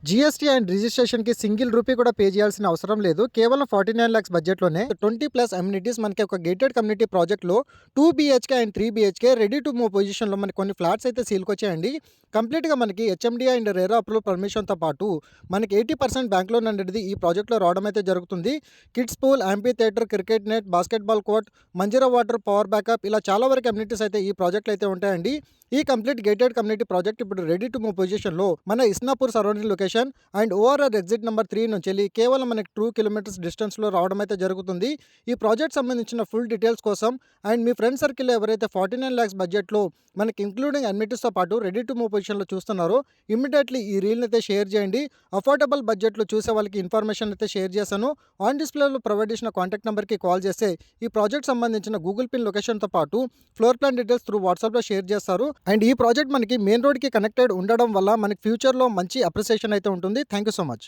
GST and రిజిస్ట్రేషన్‌కి single rupee కూడా pay చేయాల్సిన అవసరం లేదు. కేవలం 49 లాక్స్ బడ్జెట్‌లోనే 20+ అమ్యూనిటీస్ మనకి ఒక గేటెడ్ కమ్యూనిటీ ప్రాజెక్ట్‌లో 2 BHK and 3 BHK ready to move పొజిషన్‌లో మనకి కొన్ని ఫ్లాట్స్ అయితే సేల్‌కొచ్చాయండి. కంప్లీట్‌గా మనకి హెచ్ఎండీ అండ్ రెరా అప్రూవల్ పర్మిషన్‌తో పాటు మనకి 80% బ్యాంక్ లోన్ అనేది ఈ ప్రాజెక్ట్‌లో రావడం అయితే జరుగుతుంది. Kids pool, amphitheatre, cricket net, basketball court, Manjira water, power backup ఇలా చాలా వరకు అమ్యూనిటీస్ అయితే ఈ ప్రాజెక్ట్‌లో అయితే ఉంటాయండి. ఈ కంప్లీట్ గేటెడ్ కమ్యూనిటీ ప్రాజెక్ట్ ఇప్పుడు రెడీ టు మూవ్ పొజిషన్‌లో మన Isnapur surrounding location and ORR exit number 3 నుంచి కేవలం మనకి 2 కిలోమీటర్స్ డిస్టెన్స్‌లో రావడం అయితే జరుగుతుంది. ఈ ప్రాజెక్ట్ సంబంధించిన ఫుల్ డీటెయిల్స్ కోసం అండ్ మీ ఫ్రెండ్ సర్కిల్‌లో ఎవరైతే 49 లాక్స్ బడ్జెట్‌లో మనకి ఇంక్లూడింగ్ అమ్యూనిటీస్‌తో పాటు రెడీ టు మూవ్ పొజిషన్‌లో చూస్తున్నారో ఇమ్మీడియేట్‌లీ ఈ రీల్‌ని అయితే షేర్ చేయండి. అఫోర్డబుల్ బడ్జెట్‌లో చూసే వాళ్ళకి ఇన్ఫర్మేషన్ అయితే షేర్ చేశాను. ఆన్ డిస్‌ప్లేలో ప్రొవైడ్ చేసిన కాంటాక్ట్ నెంబర్‌కి కాల్ చేస్తే ఈ ప్రాజెక్ట్ సంబంధించిన గూగుల్ పిన్ లొకేషన్‌తో పాటు ఫ్లోర్ ప్లాన్ డీటెయిల్స్ త్రూ వాట్సాప్‌లో షేర్ చేస్తారు. అండ్ ఈ ప్రాజెక్ట్ మనకి మెయిన్ రోడ్‌కి కనెక్టెడ్ ఉండడం వల్ల మనకి ఫ్యూచర్‌లో మంచి అప్రిసియేషన్ అయితే ఉంటుంది. Thank you so much.